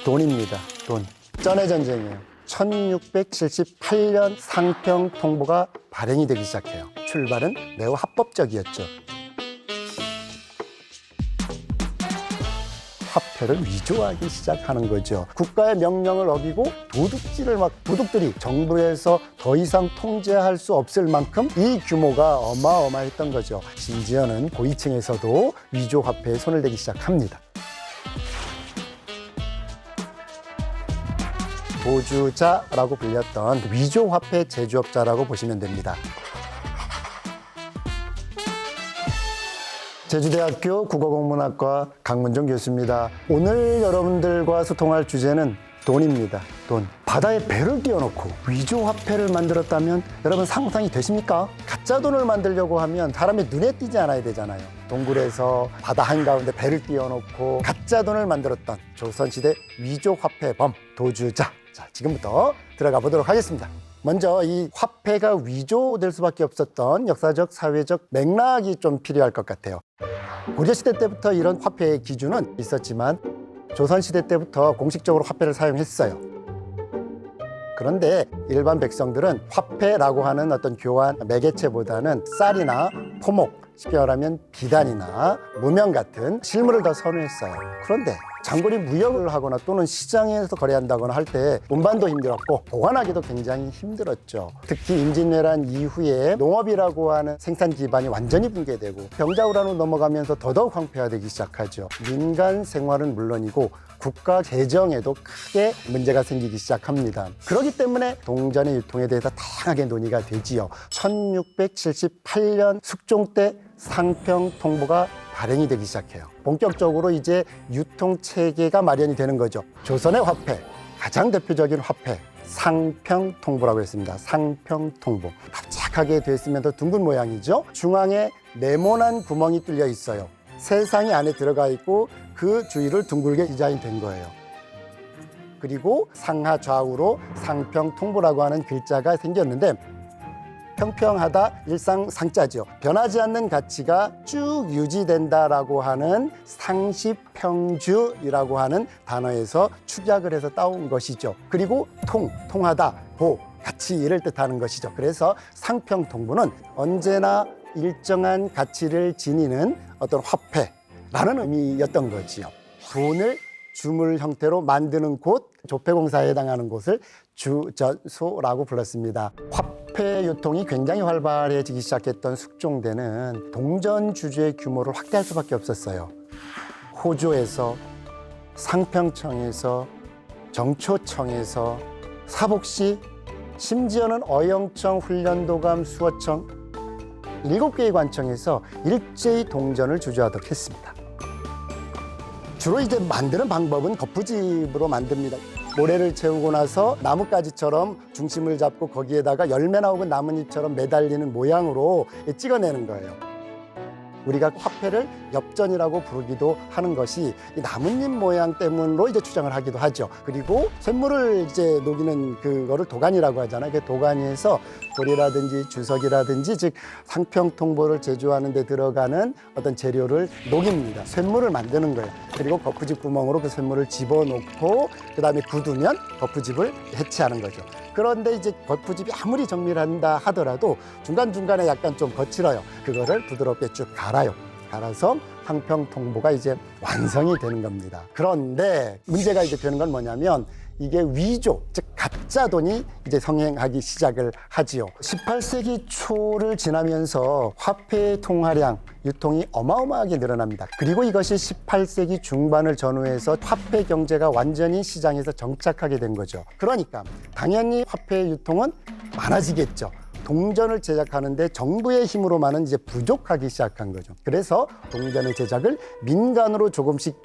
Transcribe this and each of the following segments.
돈입니다. 돈. 전의 전쟁이에요. 1678년 상평통보가 발행이 되기 시작해요. 출발은 매우 합법적이었죠. 화폐를 위조하기 시작하는 거죠. 국가의 명령을 어기고 도둑들이 정부에서 더 이상 통제할 수 없을 만큼 이 규모가 어마어마했던 거죠. 심지어는 고위층에서도 위조 화폐에 손을 대기 시작합니다. 도주자라고 불렸던 위조 화폐 제조업자라고 보시면 됩니다. 제주대학교 국어국문학과 강문종 교수입니다. 오늘 여러분들과 소통할 주제는 돈입니다. 돈. 바다에 배를 띄워놓고 위조 화폐를 만들었다면 여러분 상상이 되십니까? 가짜 돈을 만들려고 하면 사람의 눈에 띄지 않아야 되잖아요. 동굴에서 바다 한가운데 배를 띄워놓고 가짜 돈을 만들었던 조선시대 위조 화폐범 도주자. 자, 지금부터 들어가 보도록 하겠습니다. 먼저 이 화폐가 위조될 수밖에 없었던 역사적, 사회적 맥락이 좀 필요할 것 같아요. 고려시대 때부터 이런 화폐의 기준은 있었지만 조선시대 때부터 공식적으로 화폐를 사용했어요. 그런데 일반 백성들은 화폐라고 하는 어떤 교환 매개체보다는 쌀이나 토목, 쉽게 말하면 비단이나 무명 같은 실물을 더 선호했어요. 그런데 장거리 무역을 하거나 또는 시장에서 거래한다거나 할 때 운반도 힘들었고 보관하기도 굉장히 힘들었죠. 특히 임진왜란 이후에 농업이라고 하는 생산 기반이 완전히 붕괴되고 병자호란으로 넘어가면서 더더욱 황폐화되기 시작하죠. 민간 생활은 물론이고 국가 재정에도 크게 문제가 생기기 시작합니다. 그렇기 때문에 동전의 유통에 대해서 다양하게 논의가 되지요. 1678년 숙종 때 상평통보가 발행이 되기 시작해요. 본격적으로 이제 유통체계가 마련이 되는 거죠. 조선의 화폐, 가장 대표적인 화폐, 상평통보라고 했습니다. 상평통보. 납작하게 되어 있으면서 둥근 모양이죠. 중앙에 네모난 구멍이 뚫려 있어요. 세상이 안에 들어가 있고 그 주위를 둥글게 디자인된 거예요. 그리고 상하 좌우로 상평통보라고 하는 글자가 생겼는데 평평하다, 일상상자죠. 변하지 않는 가치가 쭉 유지된다라고 하는 상시평주이라고 하는 단어에서 축약을 해서 따온 것이죠. 그리고 통하다, 가치를 뜻하는 것이죠. 그래서 상평통보는 언제나 일정한 가치를 지니는 어떤 화폐라는 의미였던 거지요. 돈을 주물 형태로 만드는 곳, 조폐공사에 해당하는 곳을 주전소라고 불렀습니다. 화폐 유통이 굉장히 활발해지기 시작했던 숙종대는 동전 주주의 규모를 확대할 수밖에 없었어요. 호조에서, 상평청에서, 정초청에서, 사복시, 심지어는 어영청, 훈련도감, 수어청 7개의 관청에서 일제히 동전을 주저하도록 했습니다. 주로 이제 만드는 방법은 거푸집으로 만듭니다. 모래를 채우고 나서 나뭇가지처럼 중심을 잡고 거기에다가 열매나 혹은 나뭇잎처럼 매달리는 모양으로 찍어내는 거예요. 우리가 화폐를 엽전이라고 부르기도 하는 것이 이 나뭇잎 모양 때문으로 이제 추정을 하기도 하죠. 그리고 쇳물을 이제 녹이는 그거를 도가니라고 하잖아요. 그 도가니에서 돌이라든지 주석이라든지 즉 상평통보를 제조하는 데 들어가는 어떤 재료를 녹입니다. 쇳물을 만드는 거예요. 그리고 거푸집 구멍으로 그 쇳물을 집어넣고 그다음에 굳으면 거푸집을 해체하는 거죠. 그런데 이제 거푸집이 아무리 정밀한다 하더라도 중간중간에 약간 좀 거칠어요. 그거를 부드럽게 쭉 갈아서 상평통보가 이제 완성이 되는 겁니다. 그런데 문제가 이제 되는 건 뭐냐면 이게 위조, 즉 가짜 돈이 이제 성행하기 시작을 하지요. 18세기 초를 지나면서 화폐의 통화량, 유통이 어마어마하게 늘어납니다. 그리고 이것이 18세기 중반을 전후해서 화폐 경제가 완전히 시장에서 정착하게 된 거죠. 그러니까 당연히 화폐의 유통은 많아지겠죠. 동전을 제작하는데 정부의 힘으로만은 이제 부족하기 시작한 거죠. 그래서 동전의 제작을 민간으로 조금씩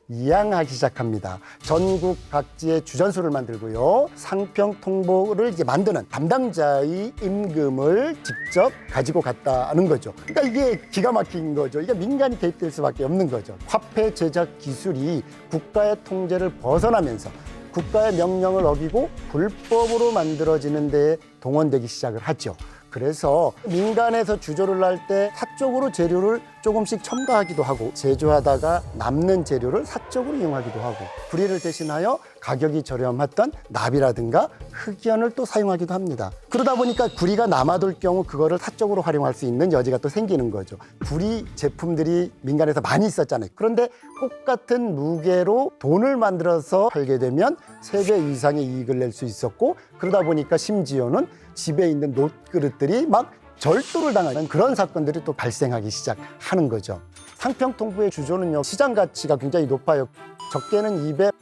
이양하기 시작합니다. 전국 각지에 주전소를 만들고요. 상평통보를 이제 만드는 담당자의 임금을 직접 가지고 갔다는 거죠. 그러니까 이게 기가 막힌 거죠. 이게 민간이 개입될 수밖에 없는 거죠. 화폐 제작 기술이 국가의 통제를 벗어나면서 국가의 명령을 어기고 불법으로 만들어지는 데에 동원되기 시작을 하죠. 그래서 민간에서 주조를 할 때 사적으로 재료를 조금씩 첨가하기도 하고 제조하다가 남는 재료를 사적으로 이용하기도 하고 구리를 대신하여 가격이 저렴했던 납이라든가 흑연을 또 사용하기도 합니다. 그러다 보니까 구리가 남아돌 경우 그거를 사적으로 활용할 수 있는 여지가 또 생기는 거죠. 구리 제품들이 민간에서 많이 있었잖아요. 그런데 똑같은 무게로 돈을 만들어서 팔게 되면 3배 이상의 이익을 낼 수 있었고 그러다 보니까 심지어는 집에 있는 놋그릇들이 막 절도를 당하는 그런 사건들이 또 발생하기 시작하는 거죠. 상평통부의 주조는요, 시장 가치가 굉장히 높아요. 적게는 2배,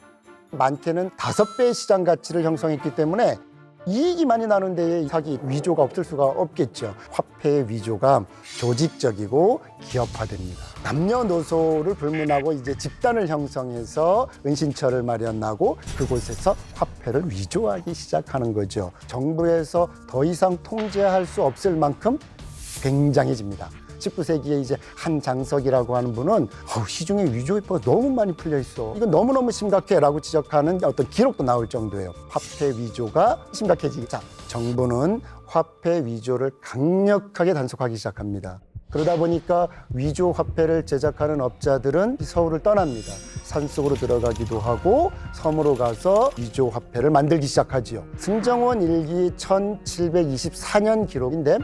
많게는 5배의 시장 가치를 형성했기 때문에 이익이 많이 나는 데에 사기 위조가 없을 수가 없겠죠. 화폐의 위조가 조직적이고 기업화됩니다. 남녀노소를 불문하고 이제 집단을 형성해서 은신처를 마련하고 그곳에서 화폐를 위조하기 시작하는 거죠. 정부에서 더 이상 통제할 수 없을 만큼 굉장해집니다. 19세기에 이제 한장석이라고 하는 분은 시중에 위조 화폐가 너무 많이 풀려 있어. 이건 너무너무 심각해라고 지적하는 어떤 기록도 나올 정도예요. 화폐 위조가 심각해지기. 자, 정부는 화폐 위조를 강력하게 단속하기 시작합니다. 그러다 보니까 위조 화폐를 제작하는 업자들은 서울을 떠납니다. 산속으로 들어가기도 하고 섬으로 가서 위조 화폐를 만들기 시작하지요. 승정원 일기 1724년 기록인데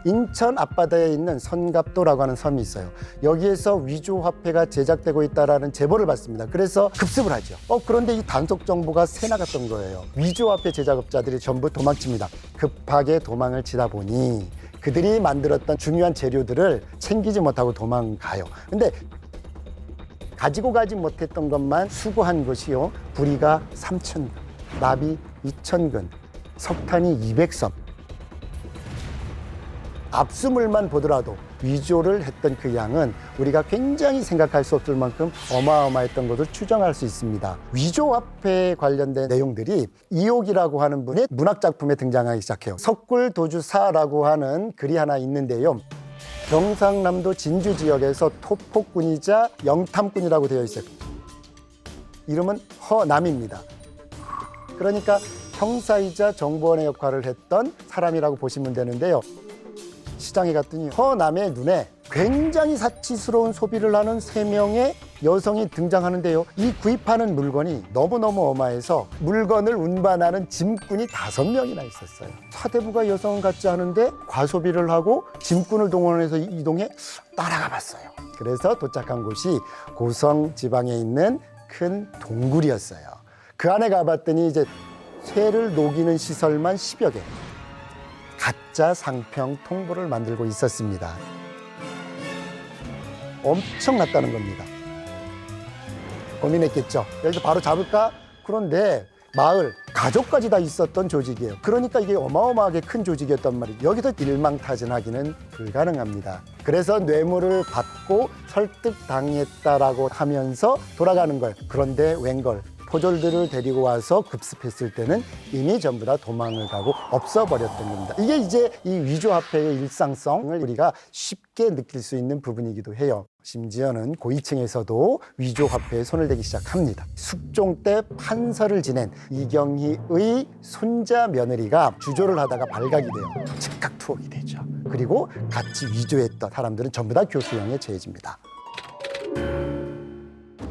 인천 앞바다에 있는 선갑도라고 하는 섬이 있어요. 여기에서 위조 화폐가 제작되고 있다는 제보를 받습니다. 그래서 급습을 하죠. 그런데 이 단속 정보가 새 나갔던 거예요. 위조 화폐 제작업자들이 전부 도망칩니다. 급하게 도망을 치다 보니 그들이 만들었던 중요한 재료들을 챙기지 못하고 도망가요. 근데 가지고 가지 못했던 것만 수거한 것이요. 구리가 3,000근, 납이 2,000근, 석탄이 200섬. 압수물만 보더라도 위조를 했던 그 양은 우리가 굉장히 생각할 수 없을 만큼 어마어마했던 것을 추정할 수 있습니다. 위조 화폐에 관련된 내용들이 이옥이라고 하는 분의 문학작품에 등장하기 시작해요. 석굴도주사라고 하는 글이 하나 있는데요. 경상남도 진주 지역에서 토폭군이자 영탐꾼이라고 되어 있어요. 이름은 허남입니다. 그러니까 형사이자 정보원의 역할을 했던 사람이라고 보시면 되는데요. 시장에 갔더니 허남의 눈에 굉장히 사치스러운 소비를 하는 3명의 여성이 등장하는데요. 이 구입하는 물건이 너무너무 어마해서 물건을 운반하는 짐꾼이 5명이나 있었어요. 사대부가 여성은 같지 않은데 과소비를 하고 짐꾼을 동원해서 이동해 따라가 봤어요. 그래서 도착한 곳이 고성 지방에 있는 큰 동굴이었어요. 그 안에 가봤더니 이제 쇠를 녹이는 시설만 10여 개. 가짜 상평 통보를 만들고 있었습니다. 엄청났다는 겁니다. 고민했겠죠. 여기서 바로 잡을까? 그런데 마을, 가족까지 다 있었던 조직이에요. 그러니까 이게 어마어마하게 큰 조직이었단 말이에요. 여기서 일망타진하기는 불가능합니다. 그래서 뇌물을 받고 설득당했다라고 하면서 돌아가는 거예요. 그런데 웬걸? 포졸들을 데리고 와서 급습했을 때는 이미 전부 다 도망을 가고 없어버렸던 겁니다. 이게 이제 이 위조화폐의 일상성을 우리가 쉽게 느낄 수 있는 부분이기도 해요. 심지어는 고위층에서도 위조화폐에 손을 대기 시작합니다. 숙종 때 판서를 지낸 이경희의 손자 며느리가 주조를 하다가 발각이 돼요. 즉각 투옥이 되죠. 그리고 같이 위조했던 사람들은 전부 다 교수형에 처해집니다.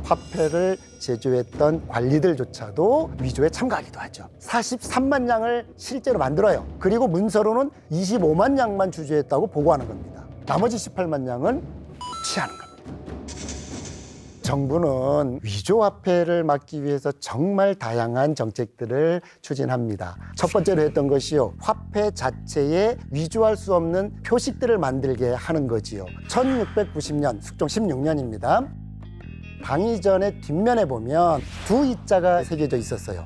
화폐를 제조했던 관리들조차도 위조에 참가하기도 하죠. 43만 양을 실제로 만들어요. 그리고 문서로는 25만 양만 주조했다고 보고하는 겁니다. 나머지 18만 양은 취하는 겁니다. 정부는 위조화폐를 막기 위해서 정말 다양한 정책들을 추진합니다. 첫 번째로 했던 것이요. 화폐 자체에 위조할 수 없는 표식들을 만들게 하는 거지요. 1690년, 숙종 16년입니다. 방위전의 뒷면에 보면 두 이자가 새겨져 있었어요.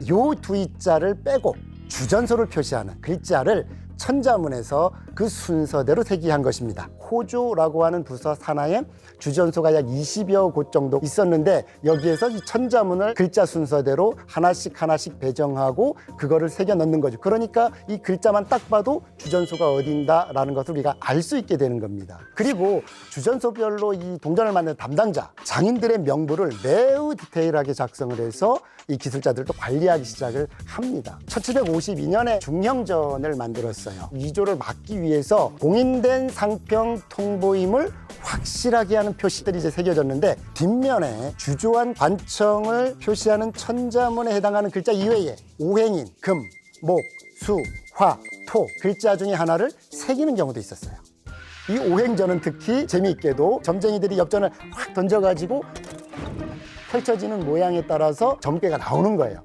요 두 이자를 빼고 주전소를 표시하는 글자를 천자문에서 그 순서대로 세기한 것입니다. 호조라고 하는 부서 산하에 주전소가 약 20여 곳 정도 있었는데 여기에서 이 천자문을 글자 순서대로 하나씩 하나씩 배정하고 그거를 새겨 넣는 거죠. 그러니까 이 글자만 딱 봐도 주전소가 어딘다라는 것을 우리가 알 수 있게 되는 겁니다. 그리고 주전소별로 이 동전을 만드는 담당자, 장인들의 명부를 매우 디테일하게 작성을 해서 이 기술자들도 관리하기 시작을 합니다. 1752년에 중형전을 만들었어요. 위조를 막기 위해서 공인된 상평 통보임을 확실하게 하는 표시들이 이제 새겨졌는데 뒷면에 주조한 관청을 표시하는 천자문에 해당하는 글자 이외에 오행인, 금, 목, 수, 화, 토 글자 중에 하나를 새기는 경우도 있었어요. 이 오행전은 특히 재미있게도 점쟁이들이 엽전을 확 던져가지고 펼쳐지는 모양에 따라서 점괘가 나오는 거예요.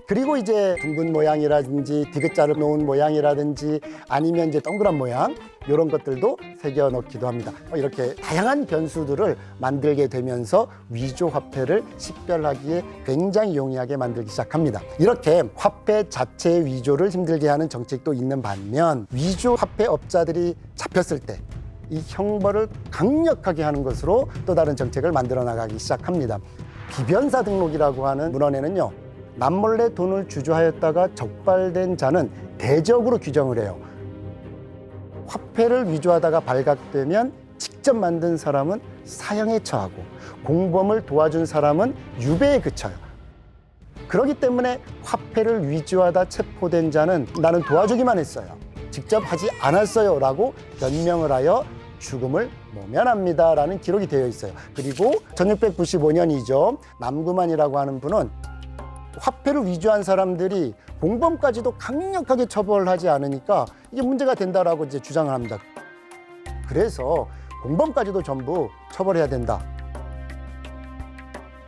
그리고 이제 둥근 모양이라든지 디귿자를 놓은 모양이라든지 아니면 이제 동그란 모양 이런 것들도 새겨 넣기도 합니다. 이렇게 다양한 변수들을 만들게 되면서 위조 화폐를 식별하기에 굉장히 용이하게 만들기 시작합니다. 이렇게 화폐 자체의 위조를 힘들게 하는 정책도 있는 반면 위조 화폐 업자들이 잡혔을 때 이 형벌을 강력하게 하는 것으로 또 다른 정책을 만들어 나가기 시작합니다. 비변사 등록이라고 하는 문헌에는요, 남몰래 돈을 주조하였다가 적발된 자는 대적으로 규정을 해요. 화폐를 위조하다가 발각되면 직접 만든 사람은 사형에 처하고 공범을 도와준 사람은 유배에 그쳐요. 그렇기 때문에 화폐를 위조하다 체포된 자는 나는 도와주기만 했어요, 직접 하지 않았어요 라고 변명을 하여 죽음을 모면합니다 라는 기록이 되어 있어요. 그리고 1695년이죠. 남구만이라고 하는 분은 화폐를 위조한 사람들이 공범까지도 강력하게 처벌하지 않으니까 이게 문제가 된다라고 이제 주장을 합니다. 그래서 공범까지도 전부 처벌해야 된다.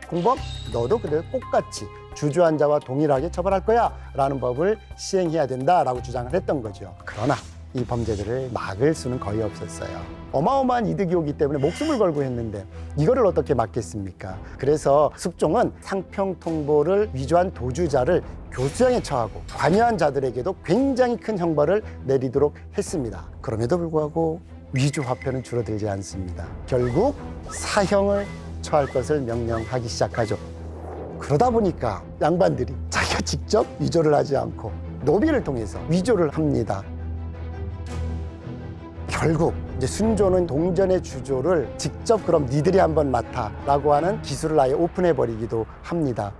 공범 너도 그래 똑같이 주조한 자와 동일하게 처벌할 거야 라는 법을 시행해야 된다라고 주장을 했던 거죠. 그러나 이 범죄들을 막을 수는 거의 없었어요. 어마어마한 이득이 오기 때문에 목숨을 걸고 했는데 이거를 어떻게 막겠습니까? 그래서 숙종은 상평 통보를 위조한 도주자를 교수형에 처하고 관여한 자들에게도 굉장히 큰 형벌을 내리도록 했습니다. 그럼에도 불구하고 위조 화폐는 줄어들지 않습니다. 결국 사형을 처할 것을 명령하기 시작하죠. 그러다 보니까 양반들이 자기가 직접 위조를 하지 않고 노비를 통해서 위조를 합니다. 결국 이제 순조는 동전의 주조를 직접 그럼 니들이 한번 맡아라고 하는 기술을 아예 오픈해버리기도 합니다.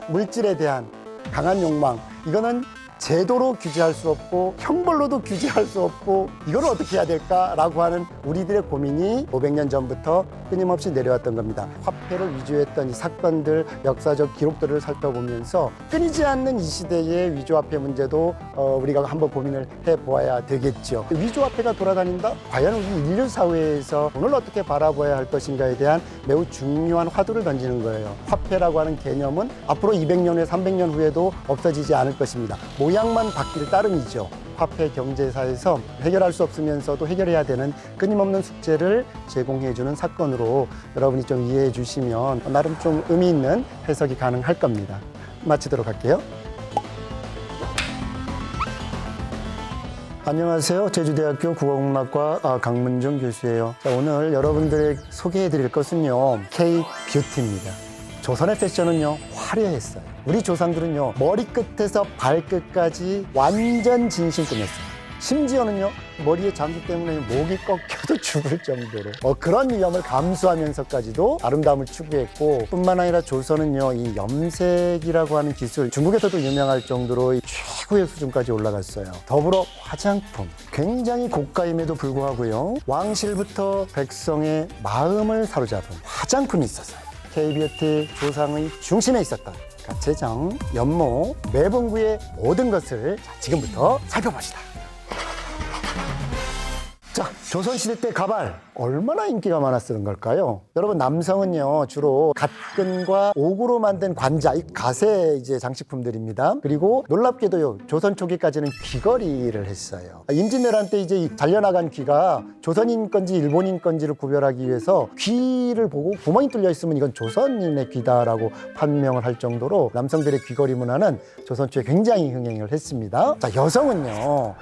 물질에 대한 강한 욕망, 이거는 제도로 규제할 수 없고 형벌로도 규제할 수 없고 이걸 어떻게 해야 될까라고 하는 우리들의 고민이 500년 전부터 끊임없이 내려왔던 겁니다. 화폐를 위조했던 이 사건들, 역사적 기록들을 살펴보면서 끊이지 않는 이 시대의 위조화폐 문제도 우리가 한번 고민을 해보아야 되겠죠. 위조화폐가 돌아다닌다? 과연 우리 인류 사회에서 돈을 어떻게 바라봐야 할 것인가에 대한 매우 중요한 화두를 던지는 거예요. 화폐라고 하는 개념은 앞으로 200년 후에 300년 후에도 없어지지 않을 것입니다. 모양만 바뀔 따름이죠. 화폐 경제사에서 해결할 수 없으면서도 해결해야 되는 끊임없는 숙제를 제공해주는 사건으로 여러분이 좀 이해해 주시면 나름 좀 의미 있는 해석이 가능할 겁니다. 마치도록 할게요. 안녕하세요. 제주대학교 국어국문학과 강문중 교수예요. 자, 오늘 여러분들에게 소개해 드릴 것은요, K-뷰티입니다. 조선의 패션은요, 화려했어요. 우리 조상들은요, 머리끝에서 발끝까지 완전 진심 꾸몄어요. 심지어는요, 머리에 장기 때문에 목이 꺾여도 죽을 정도로 그런 위험을 감수하면서까지도 아름다움을 추구했고, 뿐만 아니라 조선은요, 이 염색이라고 하는 기술, 중국에서도 유명할 정도로 최고의 수준까지 올라갔어요. 더불어 화장품, 굉장히 고가임에도 불구하고요, 왕실부터 백성의 마음을 사로잡은 화장품이 있었어요. K-뷰티 조상의 중심에 있었던 가채정, 연모, 매봉구의 모든 것을 지금부터 살펴봅시다. 자, 조선시대 때 가발 얼마나 인기가 많았던 걸까요? 여러분, 남성은요 주로 갓근과 옥으로 만든 관자, 이 가세 이제 장식품들입니다. 그리고 놀랍게도요 조선 초기까지는 귀걸이를 했어요. 임진왜란 때 이제 이 잘려나간 귀가 조선인 건지 일본인 건지를 구별하기 위해서 귀를 보고 구멍이 뚫려 있으면 이건 조선인의 귀다라고 판명을 할 정도로 남성들의 귀걸이 문화는 조선 초에 굉장히 흥행을 했습니다. 자, 여성은요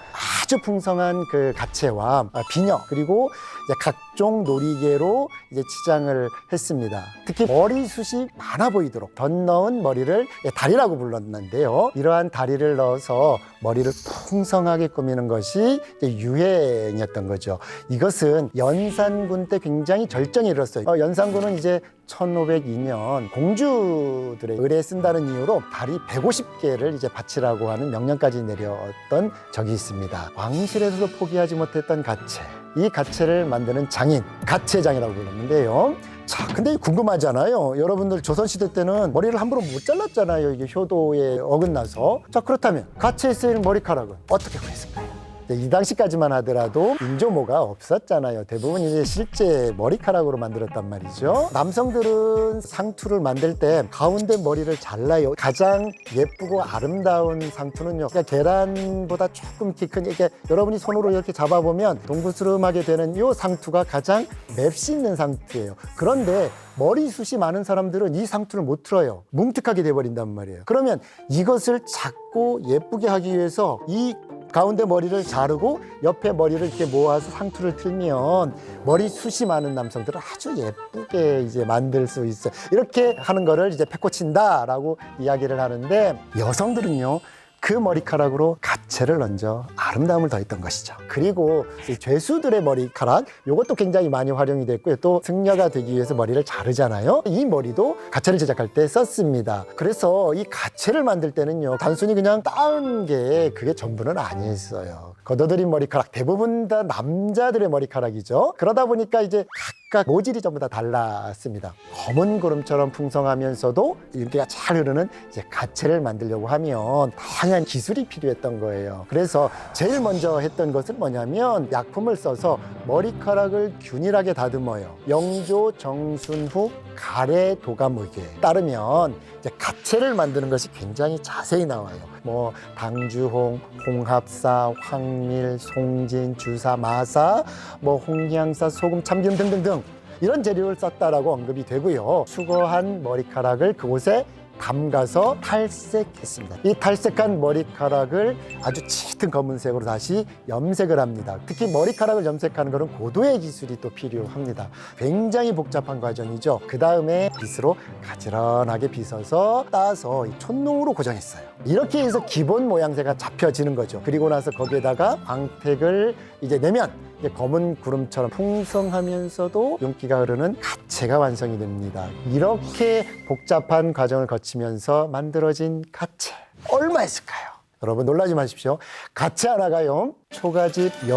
아주 풍성한 그 가채와 비녀, 그리고 이제 각종 놀이개로 이제 치장을 했습니다. 특히 머리숱이 많아 보이도록 덧넣은 머리를 다리라고 불렀는데요. 이러한 다리를 넣어서 머리를 풍성하게 꾸미는 것이 이제 유행이었던 거죠. 이것은 연산군 때 굉장히 절정에 이르렀어요. 연산군은 이제 1502년 공주들의 의뢰에 쓴다는 이유로 다리 150개를 이제 바치라고 하는 명령까지 내렸던 적이 있습니다. 왕실에서도 포기하지 못했던 가채, 이 가채를 만드는 장인, 가채장이라고 불렀는데요. 자, 근데 궁금하잖아요. 여러분들 조선시대 때는 머리를 함부로 못 잘랐잖아요. 이게 효도에 어긋나서. 자, 그렇다면 가채에 쓰이는 머리카락은 어떻게 구했을까요? 이 당시까지만 하더라도 인조모가 없었잖아요. 대부분 이제 실제 머리카락으로 만들었단 말이죠. 남성들은 상투를 만들 때 가운데 머리를 잘라요. 가장 예쁘고 아름다운 상투는요, 그러니까 계란보다 조금 이렇게 큰, 이렇게 여러분이 손으로 이렇게 잡아보면 동그스름하게 되는 이 상투가 가장 맵시 있는 상투예요. 그런데 머리숱이 많은 사람들은 이 상투를 못 틀어요. 뭉툭하게 돼버린단 말이에요. 그러면 이것을 작고 예쁘게 하기 위해서 이 가운데 머리를 자르고 옆에 머리를 이렇게 모아서 상투를 틀면 머리숱이 많은 남성들은 아주 예쁘게 이제 만들 수 있어요. 이렇게 하는 거를 이제 패코친다라고 이야기를 하는데, 여성들은요 그 머리카락으로 가채를 얹어 아름다움을 더했던 것이죠. 그리고 이 죄수들의 머리카락, 이것도 굉장히 많이 활용이 됐고요. 또 승려가 되기 위해서 머리를 자르잖아요. 이 머리도 가채를 제작할 때 썼습니다. 그래서 이 가채를 만들 때는요 단순히 그냥 따은 게 그게 전부는 아니었어요. 걷어들인 머리카락, 대부분 다 남자들의 머리카락이죠. 그러다 보니까 이제 각각 모질이 전부 다 달랐습니다. 검은 구름처럼 풍성하면서도 윤기가 잘 흐르는 이제 가채를 만들려고 하면 다양한 기술이 필요했던 거예요. 그래서 제일 먼저 했던 것은 뭐냐면 약품을 써서 머리카락을 균일하게 다듬어요. 영조 정순후 가래 도감의에 따르면 이제 가채를 만드는 것이 굉장히 자세히 나와요. 뭐 당주홍, 홍합사, 황밀, 송진, 주사, 마사, 뭐 홍향사, 소금, 참기름 등등등 이런 재료를 썼다라고 언급이 되고요. 수거한 머리카락을 그곳에 담가서 탈색했습니다. 이 탈색한 머리카락을 아주 짙은 검은색으로 다시 염색을 합니다. 특히 머리카락을 염색하는 것은 고도의 기술이 또 필요합니다. 굉장히 복잡한 과정이죠. 그 다음에 빗으로 가지런하게 빗어서 따서 이 촛농으로 고정했어요. 이렇게 해서 기본 모양새가 잡혀지는 거죠. 그리고 나서 거기에다가 광택을 이제 내면 검은 구름처럼 풍성하면서도 윤기가 흐르는 가채가 완성이 됩니다. 이렇게 복잡한 과정을 거치면서 만들어진 가채, 얼마였을까요? 여러분 놀라지 마십시오. 가채 하나가요 초가집 6,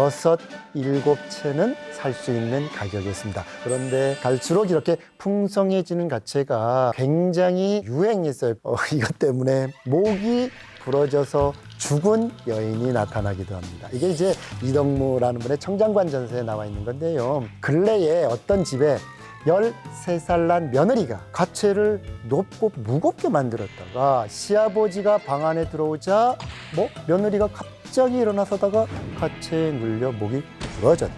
7채는 살 수 있는 가격이었습니다. 그런데 갈수록 이렇게 풍성해지는 가채가 굉장히 유행했어요. 이것 때문에 목이 부러져서 죽은 여인이 나타나기도 합니다. 이게 이제 이덕무라는 분의 청장관 전서에 나와 있는 건데요. 근래에 어떤 집에 13살 난 며느리가 가채를 높고 무겁게 만들었다가 시아버지가 방 안에 들어오자 며느리가 갑자기 일어나서다가 가채에 눌려 목이 부러졌다.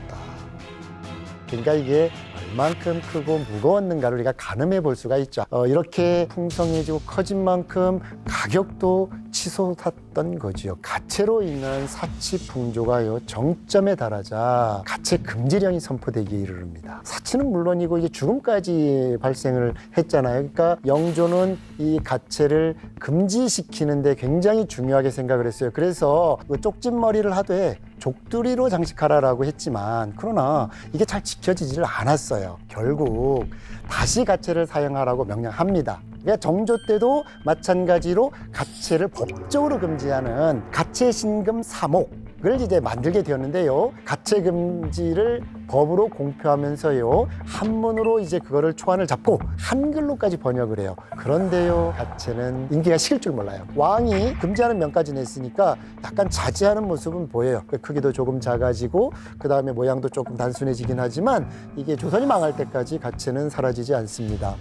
그러니까 이게 얼만큼 크고 무거웠는가를 우리가 가늠해 볼 수가 있죠. 이렇게 풍성해지고 커진 만큼 가격도 치솟았던 거지요. 가채로 인한 사치 풍조가요 정점에 달하자 가채 금지령이 선포되기에 이르릅니다. 사치는 물론이고 이제 죽음까지 발생을 했잖아요. 그러니까 영조는 이 가채를 금지시키는데 굉장히 중요하게 생각을 했어요. 그래서 쪽집머리를 하되 족두리로 장식하라라고 했지만, 그러나 이게 잘 지켜지지를 않았어요. 결국 다시 가채를 사용하라고 명령합니다. 그러니까 정조 때도 마찬가지로 가채를 법적으로 금지하는 가채신금 3호, 그걸 이제 만들게 되었는데요. 가채 금지를 법으로 공표하면서요, 한문으로 이제 그거를 초안을 잡고 한글로까지 번역을 해요. 그런데요, 가채는 인기가 식을 줄 몰라요. 왕이 금지하는 명까지 냈으니까 약간 자제하는 모습은 보여요. 크기도 조금 작아지고 그 다음에 모양도 조금 단순해지긴 하지만 이게 조선이 망할 때까지 가채는 사라지지 않습니다.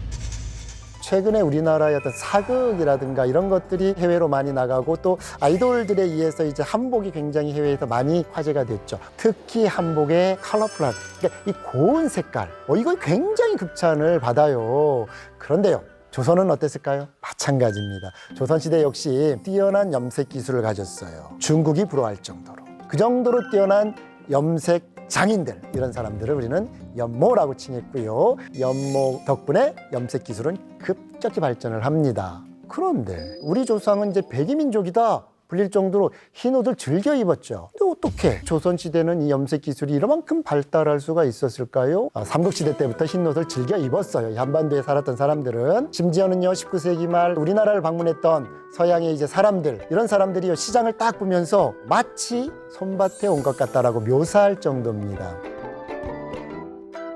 최근에 우리나라의 어떤 사극이라든가 이런 것들이 해외로 많이 나가고 또 아이돌들에 의해서 이제 한복이 굉장히 해외에서 많이 화제가 됐죠. 특히 한복의 컬러풀한, 그러니까 이 고운 색깔, 이거 굉장히 극찬을 받아요. 그런데요, 조선은 어땠을까요? 마찬가지입니다. 조선시대 역시 뛰어난 염색 기술을 가졌어요. 중국이 부러워할 정도로. 그 정도로 뛰어난 염색 장인들, 이런 사람들을 우리는 연모라고 칭했고요. 연모 덕분에 염색 기술은 급격히 발전을 합니다. 그런데 우리 조상은 이제 백이민족이다 불릴 정도로 흰 옷을 즐겨 입었죠. 근데 어떻게 조선시대는 이 염색 기술이 이만큼 발달할 수가 있었을까요? 삼국시대 때부터 흰 옷을 즐겨 입었어요. 한반도에 살았던 사람들은. 심지어는요, 19세기 말 우리나라를 방문했던 서양의 이제 사람들, 이런 사람들이 시장을 딱 보면서 마치 솜밭에 온 것 같다라고 묘사할 정도입니다.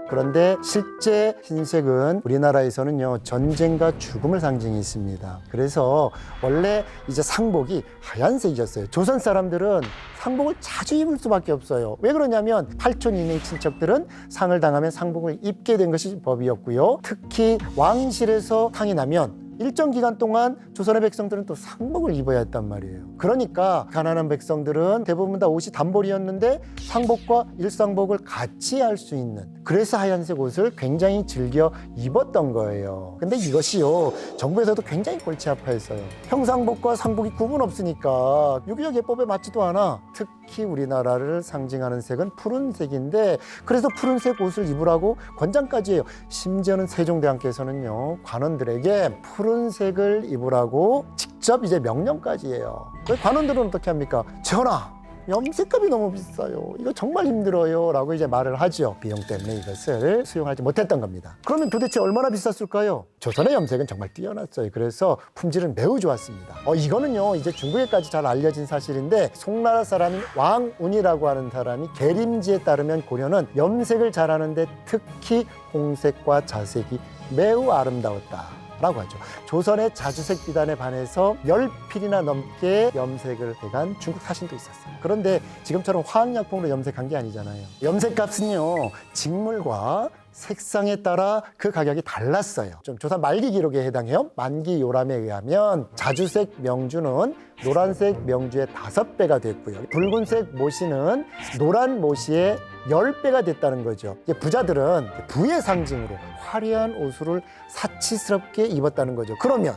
그런데 실제 흰색은 우리나라에서는요, 전쟁과 죽음을 상징했습니다. 그래서 원래 이제 상복이 하얀색이었어요. 조선 사람들은 상복을 자주 입을 수밖에 없어요. 왜 그러냐면 팔촌 이내의 친척들은 상을 당하면 상복을 입게 된 것이 법이었고요. 특히 왕실에서 상이 나면 일정 기간 동안 조선의 백성들은 또 상복을 입어야 했단 말이에요. 그러니까 가난한 백성들은 대부분 다 옷이 단벌이었는데 상복과 일상복을 같이 할 수 있는, 그래서 하얀색 옷을 굉장히 즐겨 입었던 거예요. 근데 이것이요, 정부에서도 굉장히 골치 아파했어요. 평상복과 상복이 구분 없으니까 유교적 예법에 맞지도 않아. 특히 우리나라를 상징하는 색은 푸른색인데, 그래서 푸른색 옷을 입으라고 권장까지 해요. 심지어는 세종대왕께서는요, 관원들에게 푸른색을 입으라고 직접 이제 명령까지 해요. 관원들은 어떻게 합니까? 전하, 염색값이 너무 비싸요. 이거 정말 힘들어요. 라고 이제 말을 하죠. 비용 때문에 이것을 수용하지 못했던 겁니다. 그러면 도대체 얼마나 비쌌을까요? 조선의 염색은 정말 뛰어났어요. 그래서 품질은 매우 좋았습니다. 이거는요, 이제 중국에까지 잘 알려진 사실인데, 송나라 사람인 왕운이라고 하는 사람이 계림지에 따르면 고려는 염색을 잘하는데 특히 홍색과 자색이 매우 아름다웠다 라고 하죠. 조선의 자주색 비단에 반해서 10필이나 넘게 염색을 해간 중국 사신도 있었어요. 그런데 지금처럼 화학약품으로 염색한 게 아니잖아요. 염색값은요, 직물과 색상에 따라 그 가격이 달랐어요. 좀 조선 말기 기록에 해당해요. 만기 요람에 의하면 자주색 명주는 노란색 명주의 5배가 됐고요. 붉은색 모시는 노란 모시의 10배가 됐다는 거죠. 부자들은 부의 상징으로 화려한 옷을 사치스럽게 입었다는 거죠. 그러면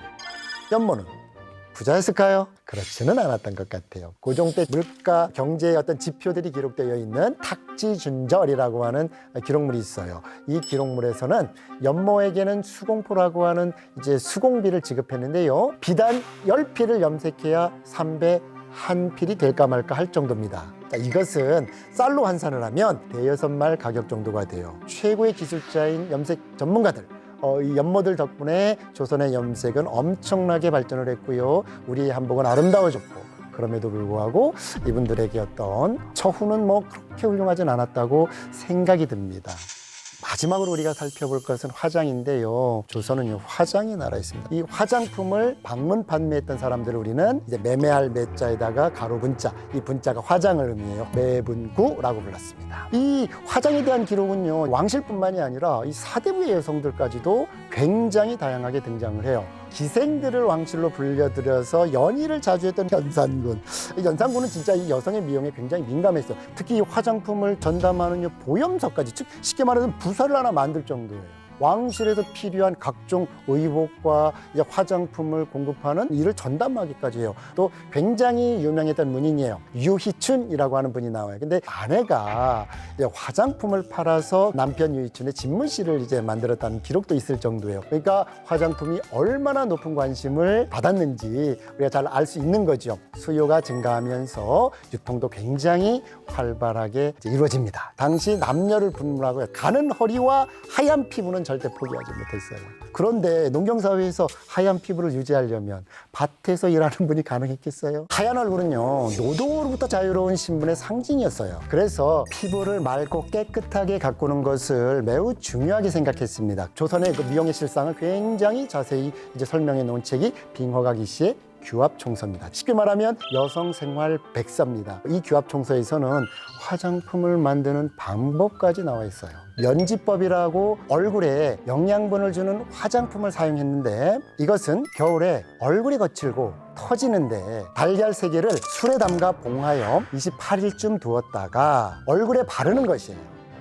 연모는 부자였을까요? 그렇지는 않았던 것 같아요. 고종 때 물가 경제의 어떤 지표들이 기록되어 있는 탁지준절이라고 하는 기록물이 있어요. 이 기록물에서는 연모에게는 수공포라고 하는 이제 수공비를 지급했는데요. 비단 10필을 염색해야 3배 한 필이 될까 말까 할 정도입니다. 이것은 쌀로 환산을 하면 대여섯 말 가격 정도가 돼요. 최고의 기술자인 염색 전문가들, 이 연모들 덕분에 조선의 염색은 엄청나게 발전을 했고요. 우리의 한복은 아름다워졌고, 그럼에도 불구하고 이분들에게 어떤 처후는 뭐 그렇게 훌륭하진 않았다고 생각이 듭니다. 마지막으로 우리가 살펴볼 것은 화장인데요. 조선은요, 화장의 나라였습니다. 이 화장품을 방문 판매했던 사람들을 우리는 이제 매매할 매자에다가 가로 분자, 이 분자가 화장을 의미해요. 매분구라고 불렀습니다. 이 화장에 대한 기록은요, 왕실뿐만이 아니라 이 사대부의 여성들까지도 굉장히 다양하게 등장을 해요. 기생들을 왕실로 불려들여서 연희를 자주 했던 연산군. 연산군은 진짜 이 여성의 미용에 굉장히 민감했어요. 특히 이 화장품을 전담하는 보염석까지, 즉 쉽게 말하면 부사를 하나 만들 정도예요. 왕실에서 필요한 각종 의복과 이제 화장품을 공급하는 일을 전담하기까지 해요. 또 굉장히 유명했던 문인이에요. 유희춘이라고 하는 분이 나와요. 근데 아내가 이제 화장품을 팔아서 남편 유희춘의 집무실을 이제 만들었다는 기록도 있을 정도예요. 그러니까 화장품이 얼마나 높은 관심을 받았는지 우리가 잘 알 수 있는 거죠. 수요가 증가하면서 유통도 굉장히 활발하게 이루어집니다. 당시 남녀를 분류하고요. 가는 허리와 하얀 피부는 피부는 절대 포기하지 못했어요. 그런데 농경사회에서 하얀 피부를 유지하려면 밭에서 일하는 분이 가능했겠어요? 하얀 얼굴은요, 노동으로부터 자유로운 신분의 상징이었어요. 그래서 피부를 맑고 깨끗하게 가꾸는 것을 매우 중요하게 생각했습니다. 조선의 그 미용의 실상을 굉장히 자세히 이제 설명해 놓은 책이 빙허가기 씨의 규합총서입니다. 쉽게 말하면 여성 생활 백서입니다. 이 규합총서에서는 화장품을 만드는 방법까지 나와 있어요. 면지법이라고 얼굴에 영양분을 주는 화장품을 사용했는데, 이것은 겨울에 얼굴이 거칠고 터지는데 달걀 3개를 술에 담가 봉하여 28일쯤 두었다가 얼굴에 바르는 것이에요.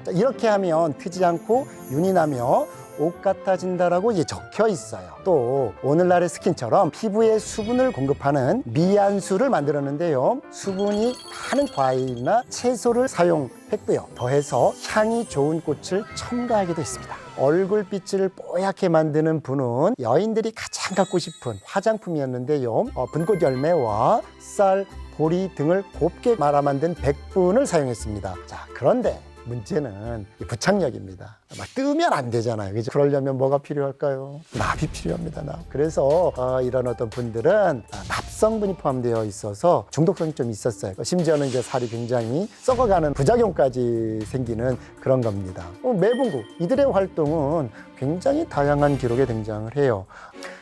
이렇게 하면 튀지 않고 윤이 나며 옷 같아진다라고 이제 적혀 있어요. 또 오늘날의 스킨처럼 피부에 수분을 공급하는 미안수를 만들었는데요, 수분이 많은 과일이나 채소를 사용했고요, 더해서 향이 좋은 꽃을 첨가하기도 했습니다. 얼굴빛을 뽀얗게 만드는 분은 여인들이 가장 갖고 싶은 화장품이었는데요, 분꽃 열매와 쌀, 보리 등을 곱게 말아 만든 백분을 사용했습니다. 자, 그런데 문제는 이 부착력입니다. 막 뜨면 안 되잖아요. 그죠? 그러려면 뭐가 필요할까요? 납이 필요합니다. 납. 그래서 이런 어떤 분들은 납성분이 포함되어 있어서 중독성이 좀 있었어요. 심지어는 이제 살이 굉장히 썩어가는 부작용까지 생기는 그런 겁니다. 매분구 이들의 활동은 굉장히 다양한 기록에 등장을 해요.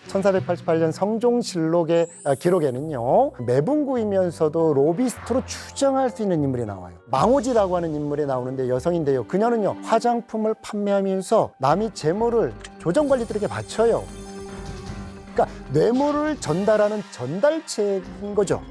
1488년 성종실록의 기록에는요, 매분구이면서도 로비스트로 추정할 수 있는 인물이 나와요. 망오지라고 하는 인물이 나오는데 여성인데요, 그녀는요 화장품을 판매하면서 남이 재물을 조정관리들에게 바쳐요. 그러니까 뇌물을 전달하는 전달책인 거죠.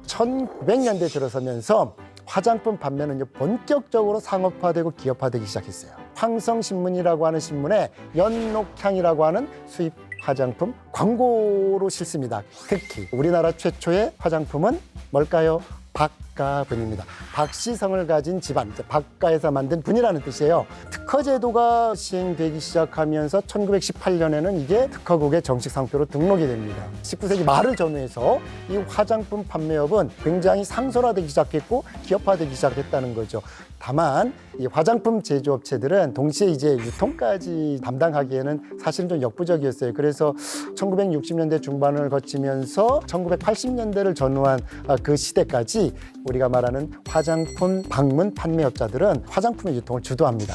1900년대 들어서면서 화장품 판매는 본격적으로 상업화되고 기업화되기 시작했어요. 황성신문이라고 하는 신문에 연녹향이라고 하는 수입 화장품 광고로 실습니다. 특히 우리나라 최초의 화장품은 뭘까요? 박가분입니다. 박씨성을 가진 집안, 박가에서 만든 분이라는 뜻이에요. 특허제도가 시행되기 시작하면서 1918년에는 이게 특허국의 정식 상표로 등록이 됩니다. 19세기 말을 전후해서 이 화장품 판매업은 굉장히 상설화되기 시작했고 기업화되기 시작했다는 거죠. 다만 이 화장품 제조업체들은 동시에 이제 유통까지 담당하기에는 사실은 좀 역부족이었어요. 그래서 1960년대 중반을 거치면서 1980년대를 전후한 그 시대까지 우리가 말하는 화장품 방문 판매업자들은 화장품의 유통을 주도합니다.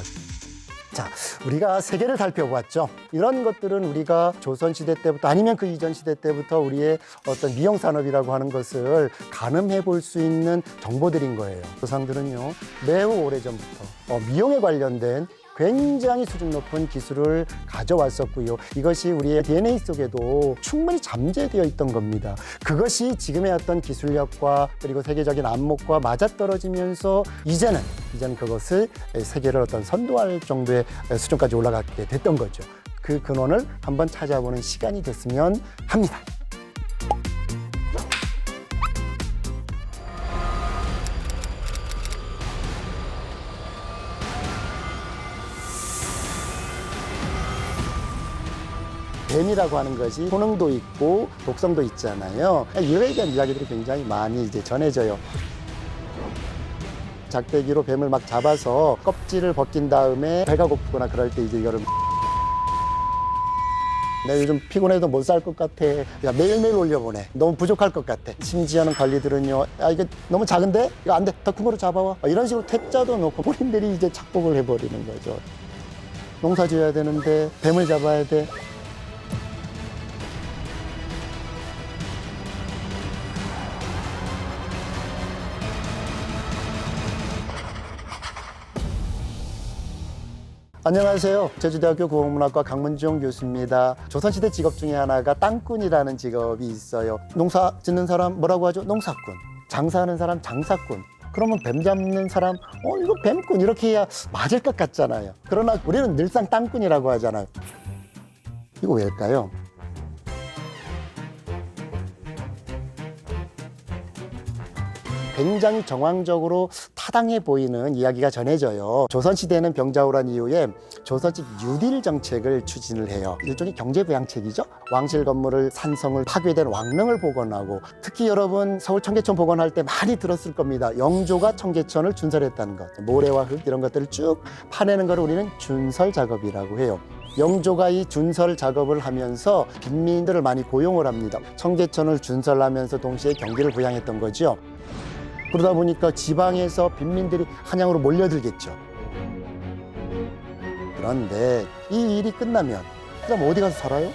자, 우리가 세계를 살펴보았죠. 이런 것들은 우리가 조선시대 때부터 아니면 그 이전 시대 때부터 우리의 어떤 미용산업이라고 하는 것을 가늠해 볼 수 있는 정보들인 거예요. 조상들은요, 매우 오래전부터 미용에 관련된 굉장히 수준 높은 기술을 가져왔었고요. 이것이 우리의 DNA 속에도 충분히 잠재되어 있던 겁니다. 그것이 지금의 어떤 기술력과 그리고 세계적인 안목과 맞아떨어지면서 이제는 그것을 세계를 어떤 선도할 정도의 수준까지 올라가게 됐던 거죠. 그 근원을 한번 찾아보는 시간이 됐으면 합니다. 뱀이라고 하는 것이 효능도 있고 독성도 있잖아요. 이거에 대한 이야기들이 굉장히 많이 이제 전해져요. 작대기로 뱀을 막 잡아서 껍질을 벗긴 다음에 배가 고프거나 그럴 때 이제 이거를 내가 요즘 피곤해도 못 살 것 같아. 야, 매일매일 올려보내. 너무 부족할 것 같아. 심지어는 관리들은요, 이게 너무 작은데? 이거 안 돼. 더 큰 거로 잡아와. 이런 식으로 택자도 놓고 본인들이 이제 착복을 해버리는 거죠. 농사 지어야 되는데 뱀을 잡아야 돼. 안녕하세요. 제주대학교 국어문학과 강문종 교수입니다. 조선시대 직업 중에 하나가 땅꾼이라는 직업이 있어요. 농사 짓는 사람 뭐라고 하죠? 농사꾼. 장사하는 사람 장사꾼. 그러면 뱀 잡는 사람 이거 뱀꾼 이렇게 해야 맞을 것 같잖아요. 그러나 우리는 늘상 땅꾼이라고 하잖아요. 이거 왜일까요? 굉장히 정황적으로 타당해 보이는 이야기가 전해져요. 조선시대는 병자호란 이후에 조서직 뉴딜 정책을 추진을 해요. 일종의 경제부양책이죠. 왕실 건물을 산성을 파괴된 왕릉을 복원하고, 특히 여러분 서울 청계천 복원할 때 많이 들었을 겁니다. 영조가 청계천을 준설했다는 것. 모래와 흙 이런 것들을 쭉 파내는 걸 우리는 준설 작업이라고 해요. 영조가 이 준설 작업을 하면서 빈민들을 많이 고용을 합니다. 청계천을 준설하면서 동시에 경기를 부양했던 거죠. 그러다 보니까 지방에서 빈민들이 한양으로 몰려들겠죠. 그런데 이 일이 끝나면 그럼 어디 가서 살아요?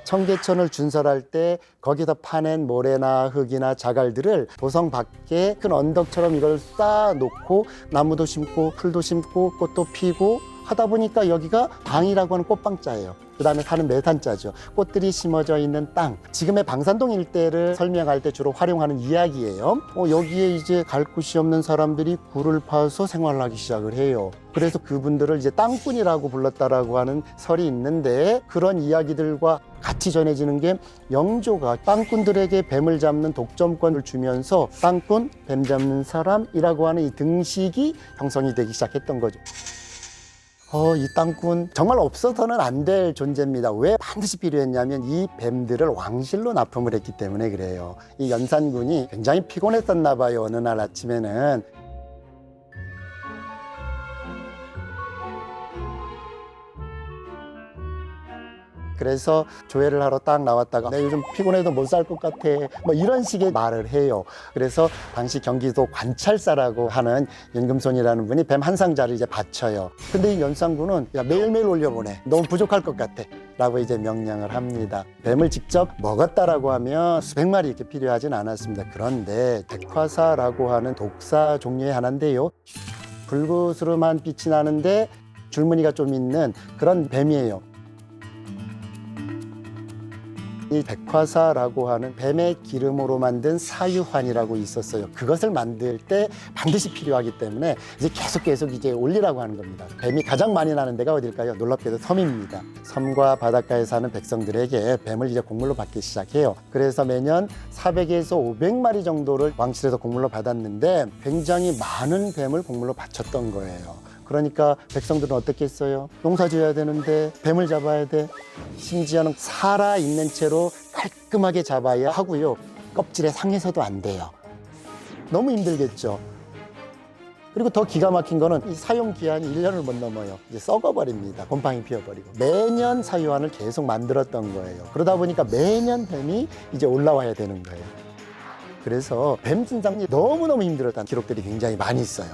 청계천을 준설할 때 거기서 파낸 모래나 흙이나 자갈들을 도성 밖에 큰 언덕처럼 이걸 쌓아놓고 나무도 심고 풀도 심고 꽃도 피고 하다 보니까 여기가 방이라고 하는 꽃방자예요. 그 다음에 사는 매산자죠. 꽃들이 심어져 있는 땅. 지금의 방산동 일대를 설명할 때 주로 활용하는 이야기예요. 여기에 이제 갈 곳이 없는 사람들이 굴을 파서 생활을 하기 시작을 해요. 그래서 그분들을 이제 땅꾼이라고 불렀다라고 하는 설이 있는데, 그런 이야기들과 같이 전해지는 게 영조가 땅꾼들에게 뱀을 잡는 독점권을 주면서 땅꾼, 뱀 잡는 사람이라고 하는 이 등식이 형성이 되기 시작했던 거죠. 이 땅꾼 정말 없어서는 안 될 존재입니다. 왜 반드시 필요했냐면 이 뱀들을 왕실로 납품을 했기 때문에 그래요. 이 연산군이 굉장히 피곤했었나 봐요. 어느 날 아침에는. 그래서 조회를 하러 딱 나왔다가 내가 요즘 피곤해도 못 살 것 같아, 뭐 이런 식의 말을 해요. 그래서 당시 경기도 관찰사라고 하는 윤금손이라는 분이 뱀 한 상자를 이제 바쳐요. 근데 이 연산군은 야, 매일매일 올려보내, 너무 부족할 것 같아 라고 이제 명령을 합니다. 뱀을 직접 먹었다라고 하면 수백 마리 이렇게 필요하진 않았습니다. 그런데 백화사라고 하는 독사 종류의 하나인데요, 불구스름한 빛이 나는데 줄무늬가 좀 있는 그런 뱀이에요. 이 백화사라고 하는 뱀의 기름으로 만든 사유환이라고 있었어요. 그것을 만들 때 반드시 필요하기 때문에 이제 계속 이제 올리라고 하는 겁니다. 뱀이 가장 많이 나는 데가 어딜까요? 놀랍게도 섬입니다. 섬과 바닷가에 사는 백성들에게 뱀을 이제 곡물로 받기 시작해요. 그래서 매년 400에서 500마리 정도를 왕실에서 곡물로 받았는데 굉장히 많은 뱀을 곡물로 바쳤던 거예요. 그러니까 백성들은 어떻게 했어요? 농사 지어야 되는데 뱀을 잡아야 돼. 심지어는 살아있는 채로 깔끔하게 잡아야 하고요. 껍질에 상해서도 안 돼요. 너무 힘들겠죠. 그리고 더 기가 막힌 거는 이 사용 기한이 1년을 못 넘어요. 이제 썩어버립니다. 곰팡이 피어버리고. 매년 사유환을 계속 만들었던 거예요. 그러다 보니까 매년 뱀이 이제 올라와야 되는 거예요. 그래서 뱀 진상이 너무너무 힘들었다는 기록들이 굉장히 많이 있어요.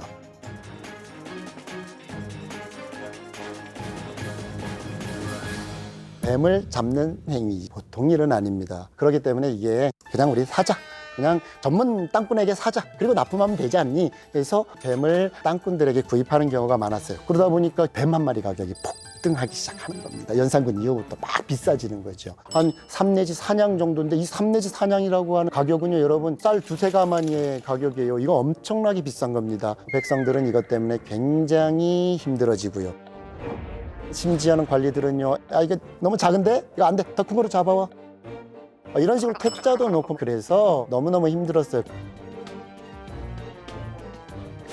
뱀을 잡는 행위, 보통 일은 아닙니다. 그렇기 때문에 이게 그냥 우리 사자, 그냥 전문 땅꾼에게 사자, 그리고 납품하면 되지 않니? 그래서 뱀을 땅꾼들에게 구입하는 경우가 많았어요. 그러다 보니까 뱀 한 마리 가격이 폭등하기 시작하는 겁니다. 연산군 이후부터 막 비싸지는 거죠. 한 3 내지 4냥 정도인데 이 3 내지 4냥이라고 하는 가격은요, 여러분 쌀 2-3가마니의 가격이에요. 이거 엄청나게 비싼 겁니다. 백성들은 이것 때문에 굉장히 힘들어지고요. 심지어는 관리들은요, 이게 너무 작은데? 이거 안 돼. 더 큰 거로 잡아와. 이런 식으로 퇴짜도 놓고, 그래서 너무너무 힘들었어요.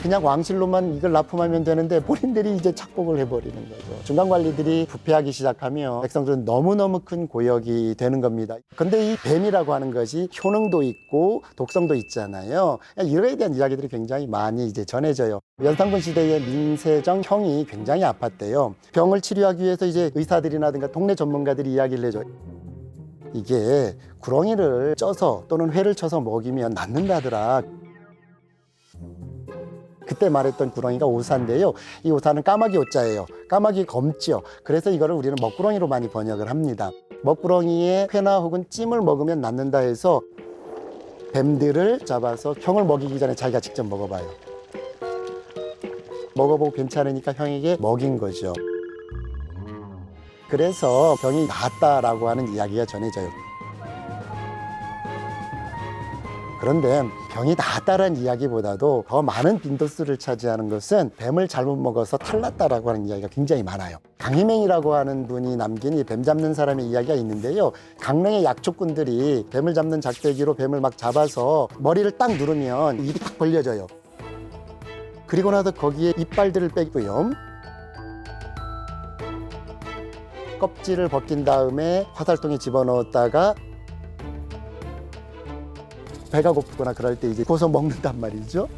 그냥 왕실로만 이걸 납품하면 되는데 본인들이 이제 착복을 해버리는 거죠. 중간 관리들이 부패하기 시작하면 백성들은 너무너무 큰 고역이 되는 겁니다. 근데 이 뱀이라고 하는 것이 효능도 있고 독성도 있잖아요. 이거에 대한 이야기들이 굉장히 많이 이제 전해져요. 연산군 시대의 민세정 형이 굉장히 아팠대요. 병을 치료하기 위해서 이제 의사들이라든가 동네 전문가들이 이야기를 해줘요. 이게 구렁이를 쪄서 또는 회를 쳐서 먹이면 낫는다더라. 그때 말했던 구렁이가 오사인데요. 이 오사는 까마귀 오자예요. 까마귀 검지요. 그래서 이거를 우리는 먹구렁이로 많이 번역을 합니다. 먹구렁이에 회나 혹은 찜을 먹으면 낫는다 해서 뱀들을 잡아서 형을 먹이기 전에 자기가 직접 먹어봐요. 먹어보고 괜찮으니까 형에게 먹인 거죠. 그래서 병이 나았다라고 하는 이야기가 전해져요. 그런데 병이 나았다는 이야기보다도 더 많은 빈도수를 차지하는 것은 뱀을 잘못 먹어서 탈났다라고 하는 이야기가 굉장히 많아요. 강희맹이라고 하는 분이 남긴 이 뱀 잡는 사람의 이야기가 있는데요. 강릉의 약초꾼들이 뱀을 잡는 작대기로 뱀을 막 잡아서 머리를 딱 누르면 입이 딱 벌려져요. 그리고 나서 거기에 이빨들을 빼고요. 껍질을 벗긴 다음에 화살통에 집어넣었다가 배가 고프거나 그럴 때 이제 구워서 먹는단 말이죠.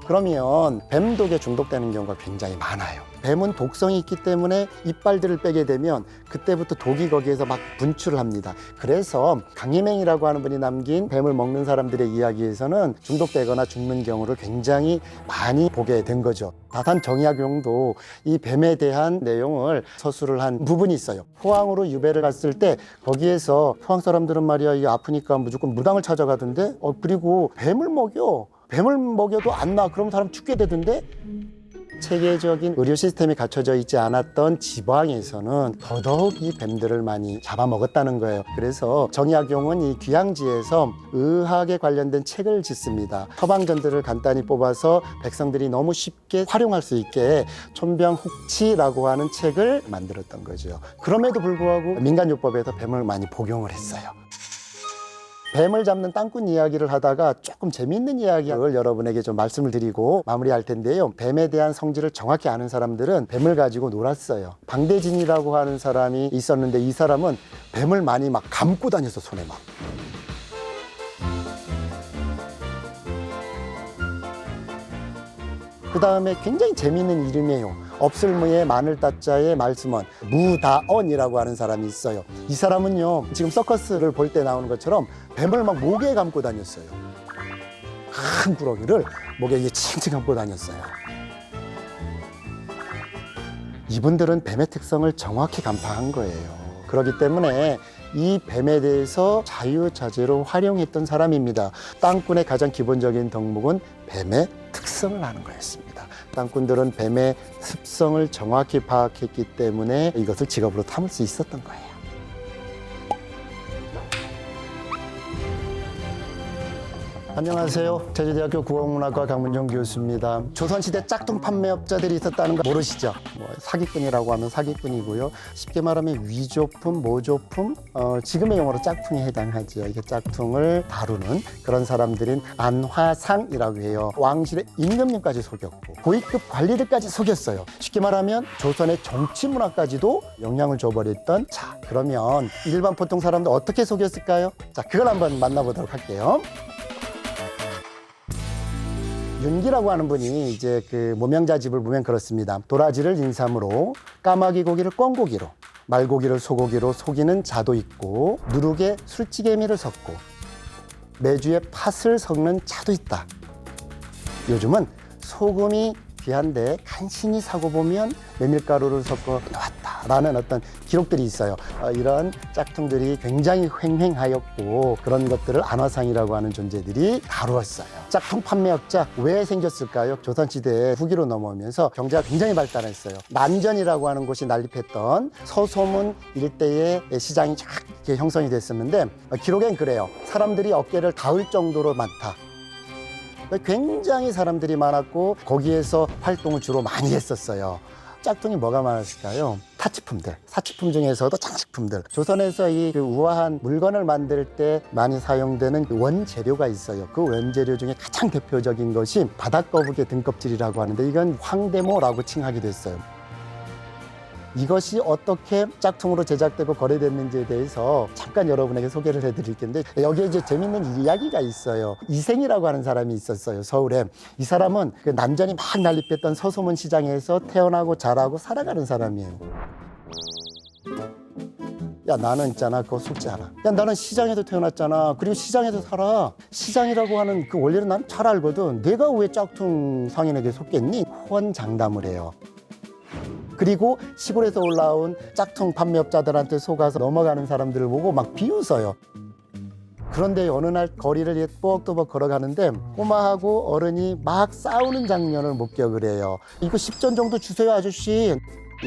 그러면 뱀독에 중독되는 경우가 굉장히 많아요. 뱀은 독성이 있기 때문에 이빨들을 빼게 되면 그때부터 독이 거기에서 막 분출을 합니다. 그래서 강희맹이라고 하는 분이 남긴 뱀을 먹는 사람들의 이야기에서는 중독되거나 죽는 경우를 굉장히 많이 보게 된 거죠. 다산 정약용도 이 뱀에 대한 내용을 서술을 한 부분이 있어요. 포항으로 유배를 갔을 때 거기에서 포항 사람들은 말이야, 이게 아프니까 무조건 무당을 찾아가던데, 그리고 뱀을 먹여도 안 나. 그럼 사람 죽게 되던데. 체계적인 의료 시스템이 갖춰져 있지 않았던 지방에서는 더더욱 이 뱀들을 많이 잡아먹었다는 거예요. 그래서 정약용은 이 귀향지에서 의학에 관련된 책을 짓습니다. 처방전들을 간단히 뽑아서 백성들이 너무 쉽게 활용할 수 있게 촌병혹치라고 하는 책을 만들었던 거죠. 그럼에도 불구하고 민간요법에서 뱀을 많이 복용을 했어요. 뱀을 잡는 땅꾼 이야기를 하다가 조금 재미있는 이야기를 여러분에게 좀 말씀을 드리고 마무리할 텐데요. 뱀에 대한 성질을 정확히 아는 사람들은 뱀을 가지고 놀았어요. 방대진이라고 하는 사람이 있었는데 이 사람은 뱀을 많이 막 감고 다녔어, 손에 막. 그 다음에 굉장히 재미있는 이름이에요. 없을무에 마늘 따자에 말씀원, 무다언이라고 하는 사람이 있어요. 이 사람은요, 지금 서커스를 볼 때 나오는 것처럼 뱀을 막 목에 감고 다녔어요. 큰 부러기를 목에 이게 칭칭 감고 다녔어요. 이분들은 뱀의 특성을 정확히 간파한 거예요. 그렇기 때문에 이 뱀에 대해서 자유자재로 활용했던 사람입니다. 땅꾼의 가장 기본적인 덕목은 뱀의 특성을 아는 거였습니다. 땅꾼들은 뱀의 습성을 정확히 파악했기 때문에 이것을 직업으로 삼을 수 있었던 거예요. 안녕하세요. 제주대학교 국어문학과 강문정 교수입니다. 조선시대 짝퉁 판매업자들이 있었다는 거 모르시죠? 사기꾼이라고 하면 사기꾼이고요. 쉽게 말하면 위조품, 모조품, 지금의 용어로 짝퉁에 해당하죠. 이게 짝퉁을 다루는 그런 사람들인 안화상이라고 해요. 왕실의 임금님까지 속였고 고위급 관리들까지 속였어요. 쉽게 말하면 조선의 정치문화까지도 영향을 줘버렸던, 자, 그러면 일반 보통 사람들 어떻게 속였을까요? 자, 그걸 한번 만나보도록 할게요. 윤기라고 하는 분이 이제 그 모명자집을 보면 그렇습니다. 도라지를 인삼으로, 까마귀 고기를 꿩고기로, 말고기를 소고기로 속이는 자도 있고, 누룩에 술찌개미를 섞고, 메주에 팥을 섞는 자도 있다. 요즘은 소금이 귀한데 간신히 사고 보면 메밀가루를 섞어 놓았다라는 어떤 기록들이 있어요. 이런 짝퉁들이 굉장히 횡행하였고 그런 것들을 안화상이라고 하는 존재들이 다루었어요. 짝퉁 판매업자 왜 생겼을까요? 조선시대 후기로 넘어오면서 경제가 굉장히 발달했어요. 난전이라고 하는 곳이 난립했던 서소문 일대의 시장이 쫙 이렇게 형성이 됐었는데 기록엔 그래요. 사람들이 어깨를 닿을 정도로 많다. 굉장히 사람들이 많았고 거기에서 활동을 주로 많이 했었어요. 짝퉁이 뭐가 많았을까요? 타치품들, 사치품 중에서도 장식품들. 조선에서 이 우아한 물건을 만들 때 많이 사용되는 원재료가 있어요. 그 원재료 중에 가장 대표적인 것이 바닥거북이 등껍질이라고 하는데 이건 황대모라고 칭하기도 했어요. 이것이 어떻게 짝퉁으로 제작되고 거래됐는지에 대해서 잠깐 여러분에게 소개를 해드릴 텐데 여기에 이제 재밌는 이야기가 있어요. 이생이라고 하는 사람이 있었어요. 서울에. 이 사람은 그 난전이 막 난립했던 서소문 시장에서 태어나고 자라고 살아가는 사람이에요. 야, 나는 있잖아, 그거 속지 않아. 야, 나는 시장에서 태어났잖아. 그리고 시장에서 살아. 시장이라고 하는 그 원리를 난 잘 알거든. 내가 왜 짝퉁 상인에게 속겠니? 호언장담을 해요. 그리고 시골에서 올라온 짝퉁 판매업자들한테 속아서 넘어가는 사람들을 보고 막 비웃어요. 그런데 어느 날 거리를 또박또박 걸어가는데 꼬마하고 어른이 막 싸우는 장면을 목격을 해요. 이거 10전 정도 주세요, 아저씨.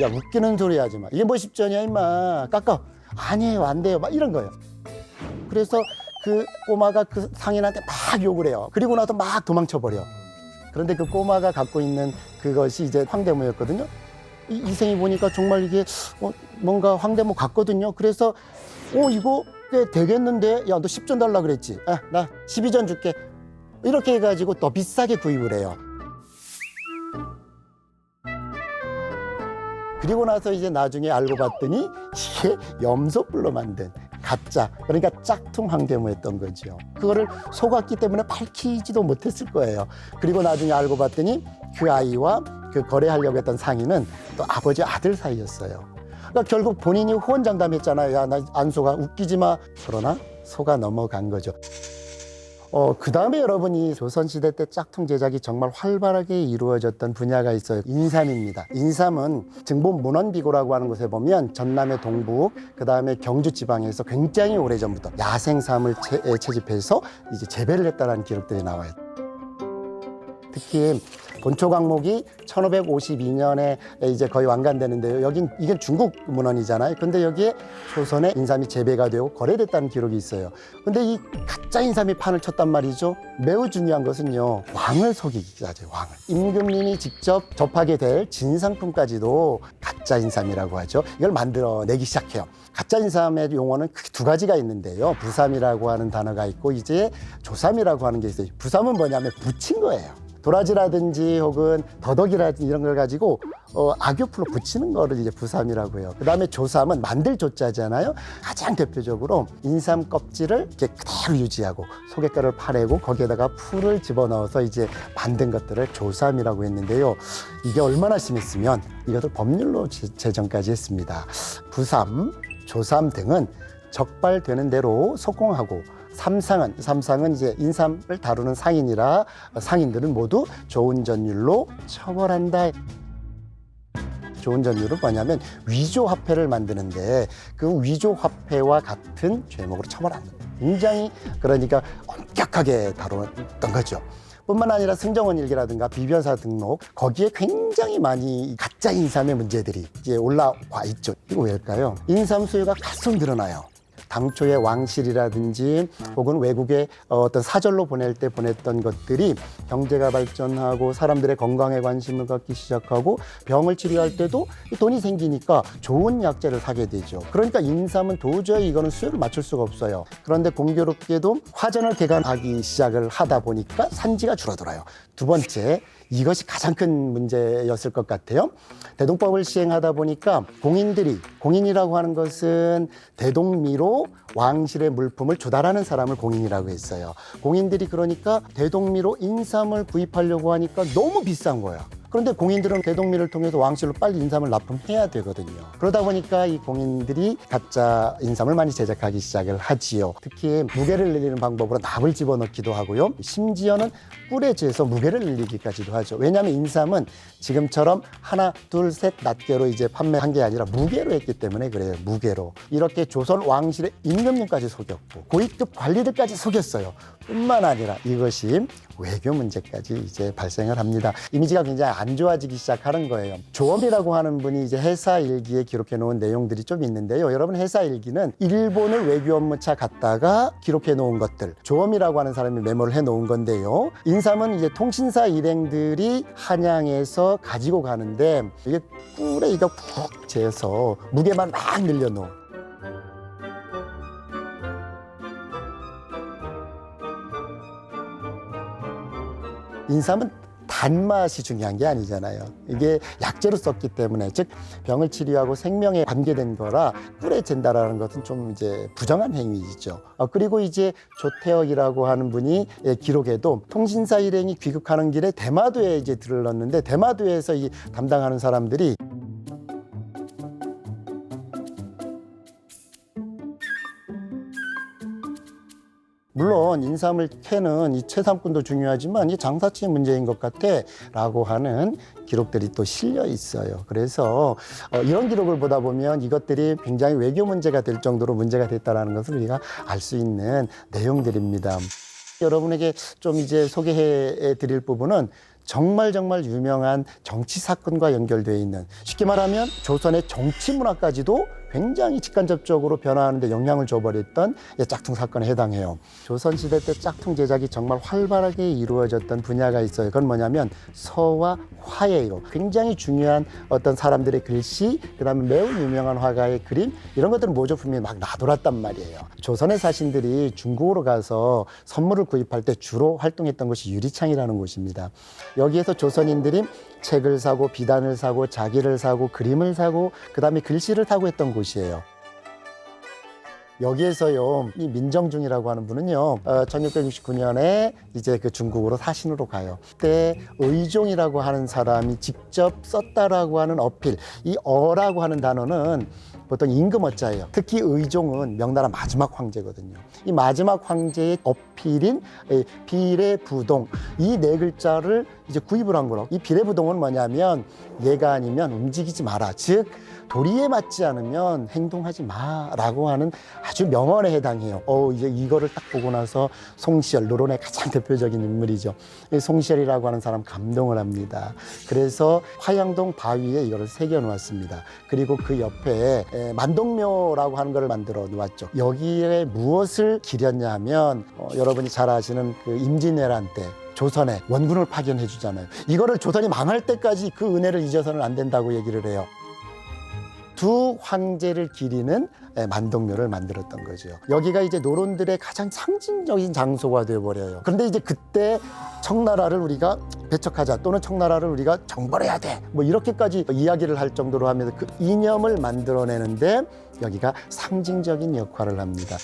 야, 웃기는 소리 하지 마. 이게 뭐 10전이야, 임마. 깎아. 아니에요, 안 돼요. 막 이런 거예요. 그래서 그 꼬마가 그 상인한테 막 욕을 해요. 그리고 나서 막 도망쳐버려. 그런데 그 꼬마가 갖고 있는 그것이 이제 황대모였거든요. 이생이 보니까 정말 이게 뭔가 황대모 같거든요. 그래서 이거 꽤 되겠는데, 야, 너 10전 달라 그랬지? 나 12전 줄게. 이렇게 해가지고 더 비싸게 구입을 해요. 그리고 나서 이제 나중에 알고 봤더니 이게 염소뿔로 만든 가짜, 그러니까 짝퉁 황대무였던 거죠. 그거를 속았기 때문에 밝히지도 못했을 거예요. 그리고 나중에 알고 봤더니 그 아이와 그 거래하려고 했던 상인은 또 아버지 아들 사이였어요. 그러니까 결국 본인이 호언장담했잖아요. 야, 나 안 속아, 웃기지 마. 그러나 속아 넘어간 거죠. 그 다음에 여러분이 조선시대 때 짝퉁 제작이 정말 활발하게 이루어졌던 분야가 있어요. 인삼입니다. 인삼은 증본 문헌비고라고 하는 곳에 보면 전남의 동북, 그 다음에 경주 지방에서 굉장히 오래전부터 야생삼을 채집해서 이제 재배를 했다는 기록들이 나와요. 특히 본초 강목이 1552년에 이제 거의 완간되는데요. 이게 중국 문헌이잖아요. 근데 여기에 조선의 인삼이 재배가 되고 거래됐다는 기록이 있어요. 근데 이 가짜 인삼이 판을 쳤단 말이죠. 매우 중요한 것은요, 왕을 속이기까지, 왕을. 임금님이 직접 접하게 될 진상품까지도 가짜 인삼이라고 하죠. 이걸 만들어내기 시작해요. 가짜 인삼의 용어는 크게 두 가지가 있는데요. 부삼이라고 하는 단어가 있고 이제 조삼이라고 하는 게 있어요. 부삼은 뭐냐면 붙인 거예요. 도라지라든지 혹은 더덕이라든지 이런 걸 가지고 악유풀로 붙이는 거를 이제 부삼이라고 해요. 그 다음에 조삼은 만들 조자잖아요. 가장 대표적으로 인삼 껍질을 이렇게 그대로 유지하고 소개가를 파내고 거기에다가 풀을 집어넣어서 이제 만든 것들을 조삼이라고 했는데요. 이게 얼마나 심했으면 이것을 법률로 제정까지 했습니다. 부삼, 조삼 등은 적발되는 대로 속공하고 삼상은 이제 인삼을 다루는 상인이라 상인들은 모두 좋은 전율로 처벌한다. 좋은 전율은 뭐냐면 위조화폐를 만드는데 그 위조화폐와 같은 죄목으로 처벌한다. 굉장히 그러니까 엄격하게 다뤘던 거죠. 뿐만 아니라 승정원 일기라든가 비변사 등록 거기에 굉장히 많이 가짜 인삼의 문제들이 이제 올라와 있죠. 이거 왜일까요? 인삼 수요가 갈수록 늘어나요. 당초의 왕실이라든지 혹은 외국에 어떤 사절로 보낼 때 보냈던 것들이 경제가 발전하고 사람들의 건강에 관심을 갖기 시작하고 병을 치료할 때도 돈이 생기니까 좋은 약재를 사게 되죠. 그러니까 인삼은 도저히 이거는 수요를 맞출 수가 없어요. 그런데 공교롭게도 화전을 개간하기 시작을 하다 보니까 산지가 줄어들어요. 두 번째, 이것이 가장 큰 문제였을 것 같아요. 대동법을 시행하다 보니까 공인이라고 하는 것은 대동미로 왕실의 물품을 조달하는 사람을 공인이라고 했어요. 공인들이 그러니까 대동미로 인삼을 구입하려고 하니까 너무 비싼 거야. 그런데 공인들은 대동미를 통해서 왕실로 빨리 인삼을 납품해야 되거든요. 그러다 보니까 이 공인들이 가짜 인삼을 많이 제작하기 시작을 하지요. 특히 무게를 늘리는 방법으로 납을 집어넣기도 하고요. 심지어는 꿀에 재서 무게를 늘리기까지도 하죠. 왜냐하면 인삼은 지금처럼 하나, 둘, 셋 낱개로 이제 판매한 게 아니라 무게로 했기 때문에 그래요. 무게로. 이렇게 조선 왕실의 임금님까지 속였고 고위급 관리들까지 속였어요. 뿐만 아니라 이것이 외교 문제까지 이제 발생을 합니다. 이미지가 굉장히 안 좋아지기 시작하는 거예요. 조엄이라고 하는 분이 이제 해사 일기에 기록해 놓은 내용들이 좀 있는데요. 여러분, 해사 일기는 일본을 외교 업무차 갔다가 기록해 놓은 것들, 조엄이라고 하는 사람이 메모를 해 놓은 건데요. 인삼은 이제 통신사 일행들이 한양에서 가지고 가는데 이게 꿀에 이거 푹 재서 무게만 막 늘려놓은. 인삼은 단맛이 중요한 게 아니잖아요. 이게 약재로 썼기 때문에, 즉 병을 치료하고 생명에 관계된 거라 꿀에 잰다라는 것은 좀 이제 부정한 행위이죠. 그리고 이제 조태혁이라고 하는 분이 기록에도 통신사 일행이 귀국하는 길에 대마도에 이제 들렀는데 대마도에서 이 담당하는 사람들이 물론 인삼을 캐는 이 채삼꾼도 중요하지만 이 장사치의 문제인 것 같아 라고 하는 기록들이 또 실려 있어요. 그래서 이런 기록을 보다 보면 이것들이 굉장히 외교 문제가 될 정도로 문제가 됐다는 것을 우리가 알 수 있는 내용들입니다. 여러분에게 좀 이제 소개해 드릴 부분은 정말 유명한 정치 사건과 연결되어 있는, 쉽게 말하면 조선의 정치 문화까지도 굉장히 직간접적으로 변화하는 데 영향을 줘버렸던 짝퉁 사건에 해당해요. 조선시대 때 짝퉁 제작이 정말 활발하게 이루어졌던 분야가 있어요. 그건 뭐냐면 서와 화예요. 굉장히 중요한 어떤 사람들의 글씨, 그다음에 매우 유명한 화가의 그림, 이런 것들은 모조품이 막 나돌았단 말이에요. 조선의 사신들이 중국으로 가서 선물을 구입할 때 주로 활동했던 곳이 유리창이라는 곳입니다. 여기에서 조선인들이 책을 사고 비단을 사고 자기를 사고 그림을 사고 그다음에 글씨를 사고 했던 곳이에요. 여기에서요, 이 민정중이라고 하는 분은요, 1669년에 이제 그 중국으로 사신으로 가요. 그때 의종이라고 하는 사람이 직접 썼다라고 하는 어필, 이 어라고 하는 단어는 보통 임금어자예요. 특히 의종은 명나라 마지막 황제거든요. 이 마지막 황제의 어필인 비례부동, 이 네 글자를 이제 구입을 한 거라고. 이 비례부동은 뭐냐면 얘가 아니면 움직이지 마라. 즉 도리에 맞지 않으면 행동하지 마라고 하는 아주 명언에 해당해요. 이제 이거를 딱 보고 나서 송시열, 노론의 가장 대표적인 인물이죠. 이 송시열이라고 하는 사람 감동을 합니다. 그래서 화양동 바위에 이거를 새겨 놓았습니다. 그리고 그 옆에 만동묘라고 하는 걸 만들어 놓았죠. 여기에 무엇을 기렸냐 하면 여러분이 잘 아시는 그 임진왜란 때 조선에 원군을 파견해 주잖아요. 이거를 조선이 망할 때까지 그 은혜를 잊어서는 안 된다고 얘기를 해요. 두 황제를 기리는 만동묘를 만들었던 거죠. 여기가 이제 노론들의 가장 상징적인 장소가 되어버려요. 그런데 이제 그때 청나라를 우리가 배척하자 또는 청나라를 우리가 정벌해야 돼 뭐 이렇게까지 이야기를 할 정도로 하면서 그 이념을 만들어내는데 여기가 상징적인 역할을 합니다.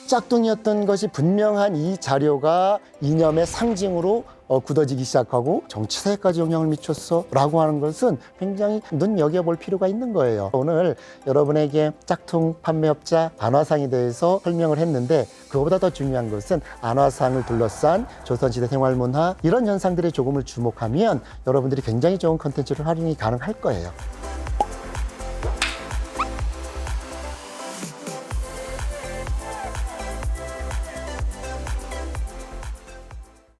짝퉁이었던 것이 분명한 이 자료가 이념의 상징으로 굳어지기 시작하고 정치사에까지 영향을 미쳤어 라고 하는 것은 굉장히 눈여겨볼 필요가 있는 거예요. 오늘 여러분에게 짝퉁 판매업자 안화상에 대해서 설명을 했는데 그거보다 더 중요한 것은 안화상을 둘러싼 조선시대 생활문화 이런 현상들에 조금을 주목하면 여러분들이 굉장히 좋은 컨텐츠를 활용이 가능할 거예요.